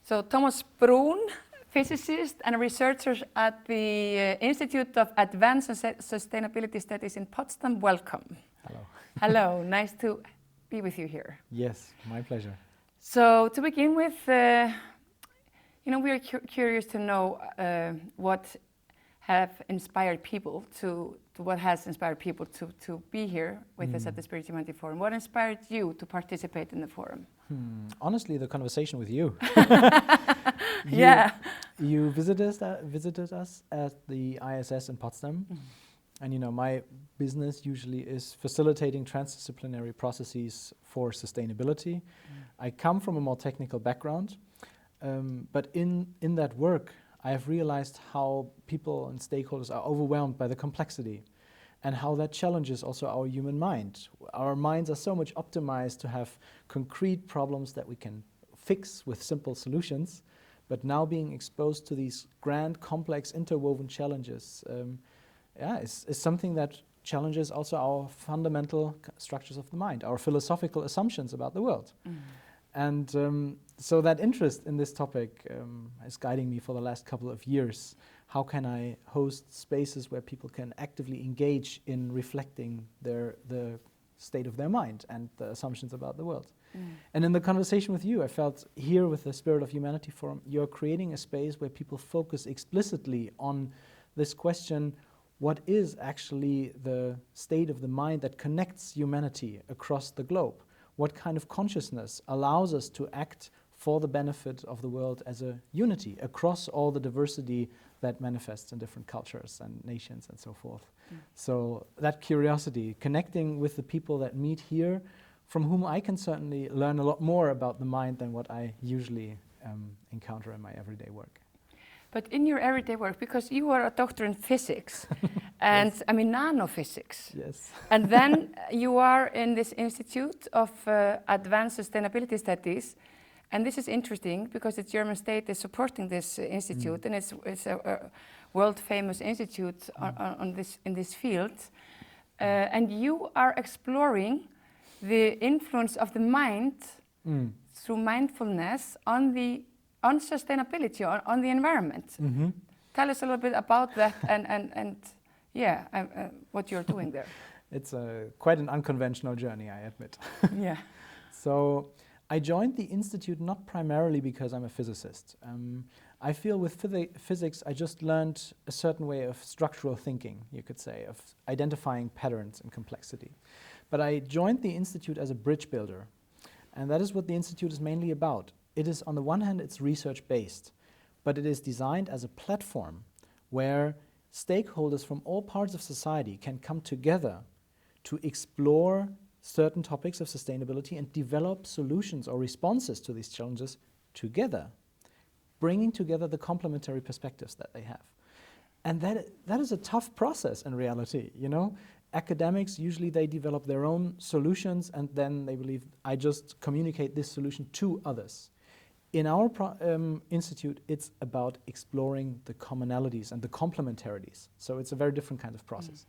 So Thomas Bruhn, physicist and researcher at the Institute of Advanced Sustainability Studies in Potsdam. Welcome. Hello. Hello, nice to be with you here. Yes, my pleasure. So to begin with, we are curious to know what have inspired people what has inspired people to be here with us at the Spirit Humanity Forum. What inspired you to participate in the forum? Honestly, the conversation with you. You visited us at the ISS in Potsdam. And my business usually is facilitating transdisciplinary processes for sustainability. I come from a more technical background, but in that work, I have realized how people and stakeholders are overwhelmed by the complexity and how that challenges also our human mind. Our minds are so much optimized to have concrete problems that we can fix with simple solutions, but now being exposed to these grand, complex, interwoven challenges is something that challenges also our fundamental structures of the mind, our philosophical assumptions about the world. And so that interest in this topic is guiding me for the last couple of years. How can I host spaces where people can actively engage in reflecting the state of their mind and the assumptions about the world? And in the conversation with you, I felt here with the Spirit of Humanity Forum, you're creating a space where people focus explicitly on this question: what is actually the state of the mind that connects humanity across the globe? What kind of consciousness allows us to act for the benefit of the world as a unity across all the diversity that manifests in different cultures and nations and so forth? So that curiosity, connecting with the people that meet here, from whom I can certainly learn a lot more about the mind than what I usually encounter in my everyday work. But in your everyday work, because you are a doctor in physics, and Yes. Nanophysics. Yes. And then you are in this Institute of Advanced Sustainability Studies, and this is interesting because the German state is supporting this institute, and it's a world-famous institute in this field. And you are exploring the influence of the mind through mindfulness on sustainability, on the environment. Tell us a little bit about that and what you're doing there. It's quite an unconventional journey, I admit. Yeah. So I joined the Institute not primarily because I'm a physicist. I feel with physics I just learned a certain way of structural thinking, you could say, of identifying patterns and complexity. But I joined the Institute as a bridge builder, and that is what the Institute is mainly about. It is, on the one hand, it's research-based, but it is designed as a platform where stakeholders from all parts of society can come together to explore certain topics of sustainability and develop solutions or responses to these challenges together, bringing together the complementary perspectives that they have. And that is a tough process in reality, Academics, usually they develop their own solutions and then they believe, I just communicate this solution to others. In our institute, it's about exploring the commonalities and the complementarities. So it's a very different kind of process.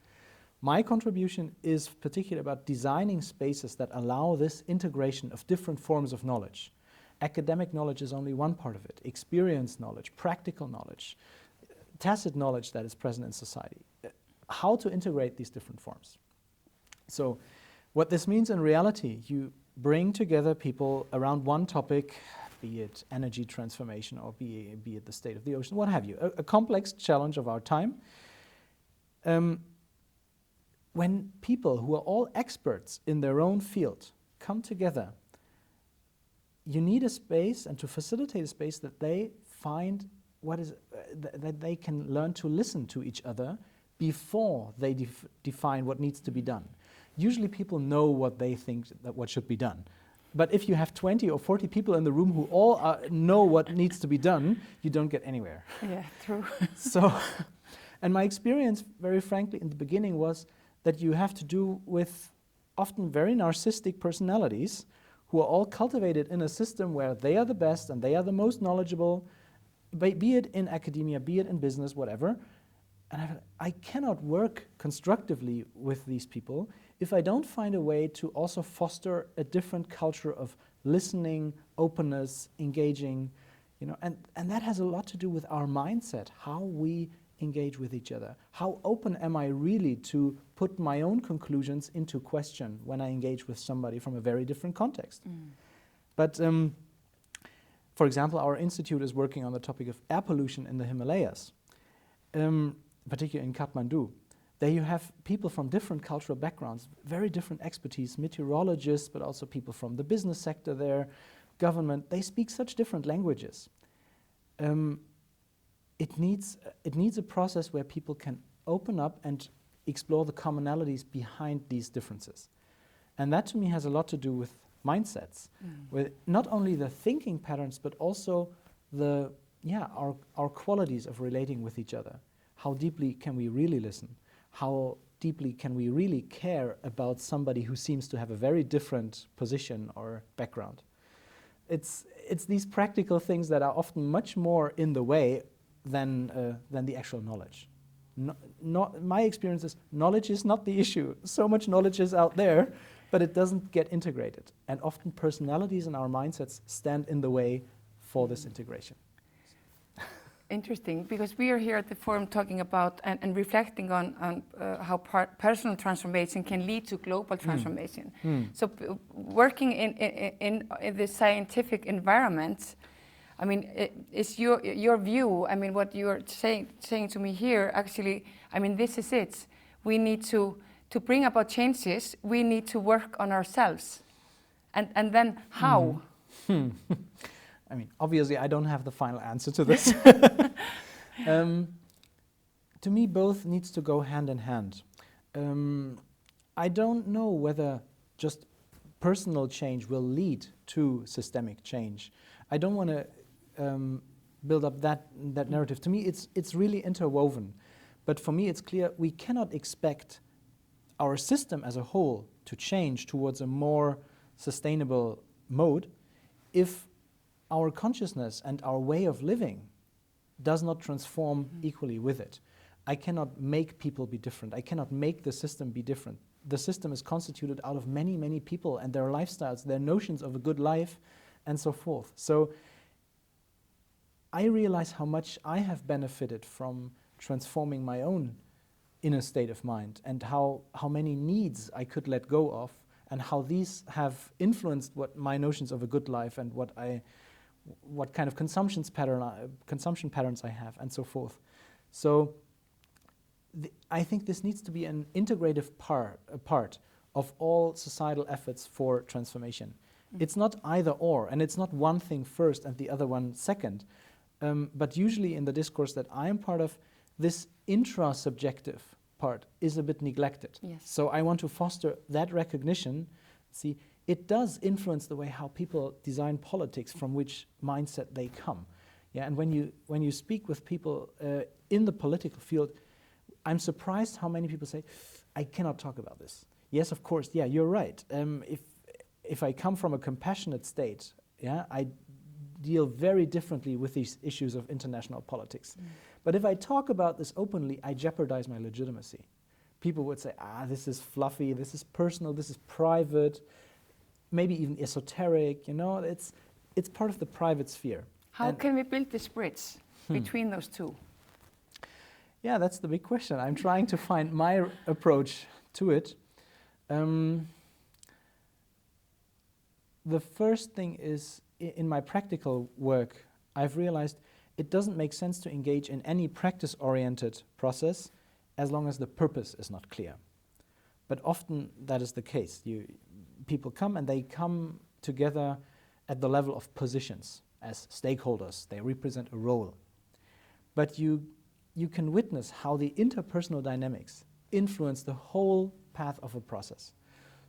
My contribution is particularly about designing spaces that allow this integration of different forms of knowledge. Academic knowledge is only one part of it. Experience knowledge, practical knowledge, tacit knowledge that is present in society. How to integrate these different forms. So what this means in reality, you bring together people around one topic, be it energy transformation or be it the state of the ocean, what have you, a complex challenge of our time. When people who are all experts in their own field come together, you need a space, and to facilitate a space that they find that they can learn to listen to each other before they define what needs to be done. Usually people know what they think that what should be done. But if you have 20 or 40 people in the room who all know what needs to be done, you don't get anywhere. Yeah, true. And my experience, very frankly, in the beginning was that you have to do with often very narcissistic personalities who are all cultivated in a system where they are the best and they are the most knowledgeable, be it in academia, be it in business, whatever. And I cannot work constructively with these people if I don't find a way to also foster a different culture of listening, openness, engaging, And that has a lot to do with our mindset, how we engage with each other. How open am I really to put my own conclusions into question when I engage with somebody from a very different context? But for example, our institute is working on the topic of air pollution in the Himalayas, particularly in Kathmandu. There you have people from different cultural backgrounds, very different expertise, meteorologists, but also people from the business sector there, government. They speak such different languages. It needs a process where people can open up and explore the commonalities behind these differences. And that to me has a lot to do with mindsets, with not only the thinking patterns, but also our qualities of relating with each other. How deeply can we really listen? How deeply can we really care about somebody who seems to have a very different position or background? It's these practical things that are often much more in the way than the actual knowledge. My experience is knowledge is not the issue. So much knowledge is out there, but it doesn't get integrated. And often personalities and our mindsets stand in the way for this integration. Interesting, because we are here at the forum talking about and reflecting on how personal transformation can lead to global transformation. So working in the scientific environment, I mean, is your view, I mean, what you're saying to me here, actually, I mean, this is it. We need to bring about changes, we need to work on ourselves. And then how? I mean, obviously, I don't have the final answer to this. To me, both needs to go hand in hand. I don't know whether just personal change will lead to systemic change. I don't want to build up that narrative. To me, it's really interwoven. But for me, it's clear we cannot expect our system as a whole to change towards a more sustainable mode if our consciousness and our way of living does not transform equally with it. I cannot make people be different. I cannot make the system be different. The system is constituted out of many, many people and their lifestyles, their notions of a good life, and so forth. So I realize how much I have benefited from transforming my own inner state of mind and how many needs I could let go of and how these have influenced what my notions of a good life and what kind of consumption patterns I have, and so forth. So I think this needs to be an integrative part of all societal efforts for transformation. It's not either or, and it's not one thing first and the other one second. But usually in the discourse that I am part of, this intra-subjective part is a bit neglected. Yes. So I want to foster that recognition. See, it does influence the way how people design politics, from which mindset they come. Yeah, and when you speak with people in the political field, I'm surprised how many people say, "I cannot talk about this." Yes, of course. Yeah, you're right. If I come from a compassionate state, yeah, I deal very differently with these issues of international politics. But if I talk about this openly, I jeopardize my legitimacy. People would say, this is fluffy, this is personal, this is private, maybe even esoteric, it's part of the private sphere. How can we build this bridge between those two? Yeah, that's the big question. I'm trying to find my approach to it. The first thing is, in my practical work, I've realized it doesn't make sense to engage in any practice-oriented process as long as the purpose is not clear. But often that is the case. People come and they come together at the level of positions as stakeholders. They represent a role. But you can witness how the interpersonal dynamics influence the whole path of a process.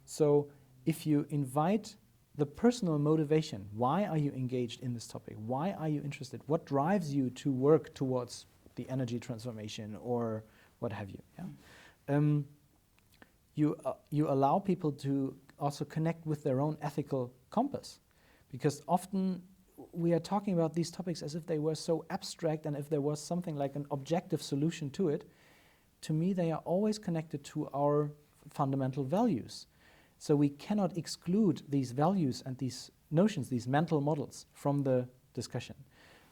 So if you invite the personal motivation, why are you engaged in this topic? Why are you interested? What drives you to work towards the energy transformation or what have you? Yeah? You allow people to also connect with their own ethical compass, because often we are talking about these topics as if they were so abstract and if there was something like an objective solution to it. To me, they are always connected to our fundamental values. So we cannot exclude these values and these notions, these mental models, from the discussion.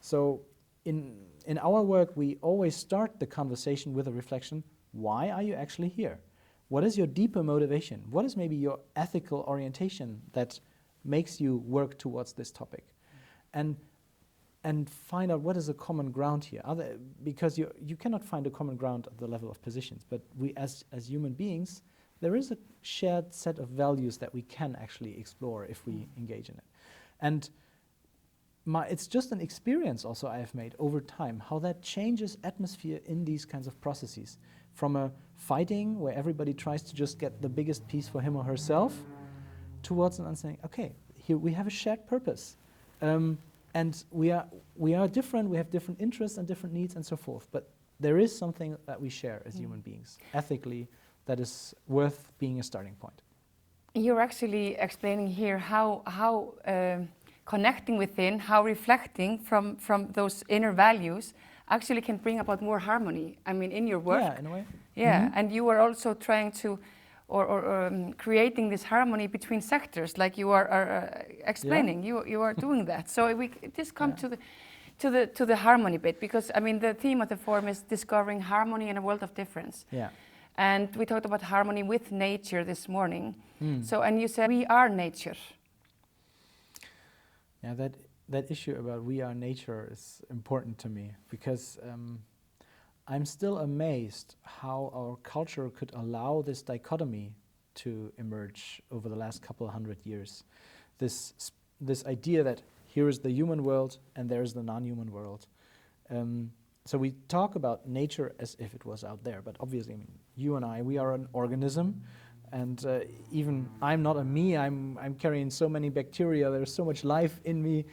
So in our work, we always start the conversation with a reflection: why are you actually here? What is your deeper motivation? What is maybe your ethical orientation that makes you work towards this topic? And find out what is a common ground here. Because you cannot find a common ground at the level of positions, but we as human beings, there is a shared set of values that we can actually explore if we engage in it. And it's just an experience also I have made over time, how that changes atmosphere in these kinds of processes. From a fighting where everybody tries to just get the biggest piece for him or herself, towards an understanding, okay, here we have a shared purpose. And we are different, we have different interests and different needs and so forth. But there is something that we share as human beings, ethically, that is worth being a starting point. You're actually explaining here how connecting within, how reflecting from those inner values actually can bring about more harmony. I mean, in your work. Yeah, in a way. Yeah, and you are also trying to, or creating this harmony between sectors, like you are explaining. Yeah. You are doing that. So we just come to the harmony bit, because I mean the theme of the forum is discovering harmony in a world of difference. Yeah. And we talked about harmony with nature this morning. So, and you said we are nature. Yeah, that issue about we are nature is important to me, because I'm still amazed how our culture could allow this dichotomy to emerge over the last couple of 100 years. This idea that here is the human world and there is the non-human world. So we talk about nature as if it was out there, but obviously, I mean, you and I, we are an organism, and even I'm not a me. I'm carrying so many bacteria. There's so much life in me.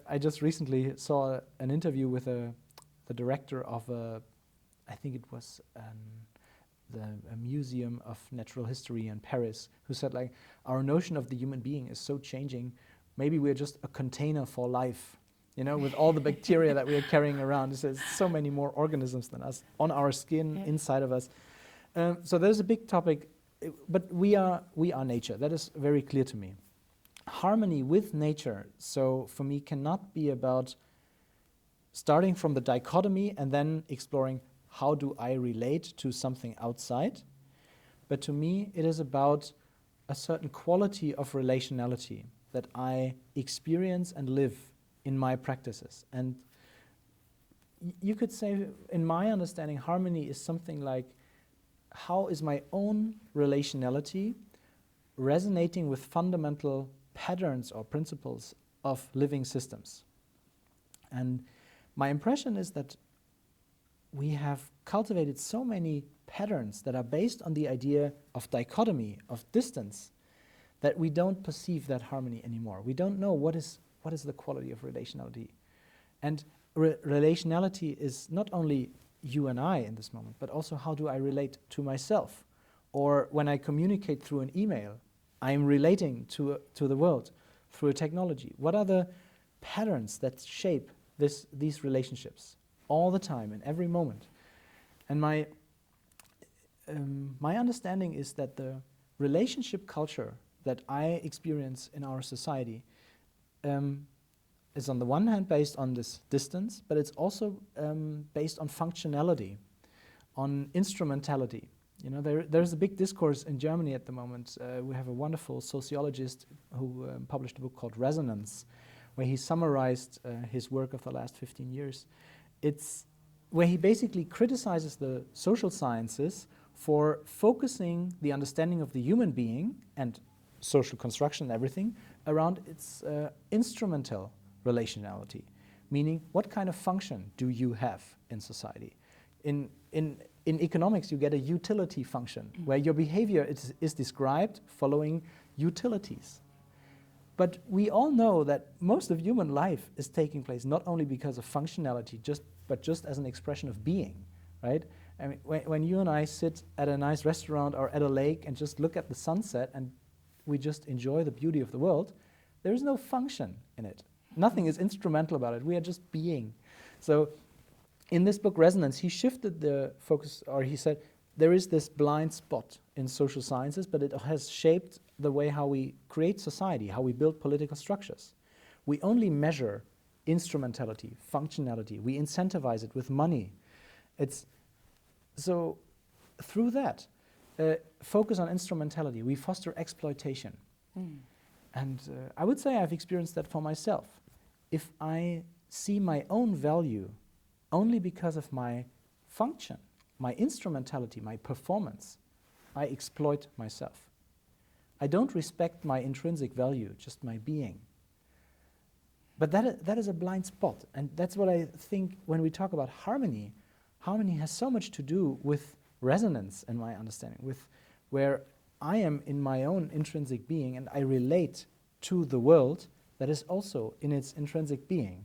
I just recently saw an interview with the director of I think it was a museum of natural history in Paris, who said, like, our notion of the human being is so changing. Maybe we're just a container for life, you know, with all the bacteria that we are carrying around. There's so many more organisms than us on our skin, inside of us. So there's a big topic, but we are nature. That is very clear to me. Harmony with nature, so for me, cannot be about starting from the dichotomy and then exploring how do I relate to something outside. But to me, it is about a certain quality of relationality that I experience and live in my practices. And you could say, in my understanding, harmony is something like, how is my own relationality resonating with fundamental patterns or principles of living systems? And my impression is that we have cultivated so many patterns that are based on the idea of dichotomy, of distance, that we don't perceive that harmony anymore. We don't know what is the quality of relationality. And relationality is not only you and I in this moment, but also how do I relate to myself? Or when I communicate through an email, I am relating to the world through a technology. What are the patterns that shape these relationships all the time, in every moment? And my understanding is that the relationship culture that I experience in our society is on the one hand based on this distance, but it's also based on functionality, on instrumentality. You know, there's a big discourse in Germany at the moment. We have a wonderful sociologist who published a book called Resonance, where he summarized his work of the last 15 years. It's where he basically criticizes the social sciences for focusing the understanding of the human being and social construction and everything around its instrumental relationality, meaning what kind of function do you have in society? In economics, you get a utility function, where your behavior is described following utilities. But we all know that most of human life is taking place not only because of functionality, but just as an expression of being, right? I mean, when you and I sit at a nice restaurant or at a lake and just look at the sunset and we just enjoy the beauty of the world, there is no function in it. Nothing is instrumental about it. We are just being. So in this book, Resonance, he shifted the focus, or he said, there is this blind spot in social sciences, but it has shaped the way how we create society, how we build political structures. We only measure instrumentality, functionality. We incentivize it with money. It's so through that focus on instrumentality, we foster exploitation. And I would say I've experienced that for myself. If I see my own value only because of my function, my instrumentality, my performance, I exploit myself. I don't respect my intrinsic value, just my being. But that is a blind spot, and that's what I think when we talk about harmony. Harmony has so much to do with resonance, in my understanding, with where I am in my own intrinsic being and I relate to the world that is also in its intrinsic being.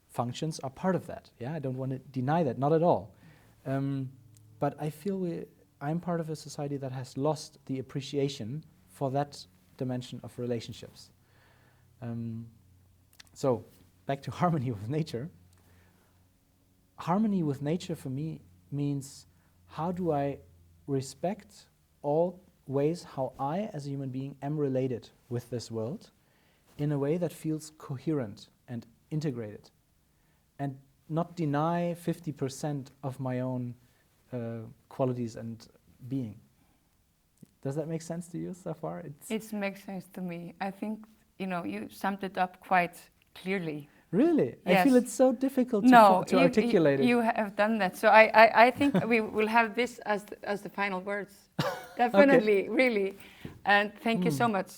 Functions are part of that. Yeah, I don't want to deny that, not at all. But I feel I'm part of a society that has lost the appreciation for that dimension of relationships. So, back to harmony with nature. Harmony with nature for me means, how do I respect all ways how I, as a human being, am related with this world in a way that feels coherent and integrated, and not deny 50% of my own qualities and being. Does that make sense to you so far? It makes sense to me. I think, you summed it up quite clearly. Really? Yes. I feel it's so difficult to articulate it. You have done that. So I think we will have this as the final words. Definitely, really. And thank you so much.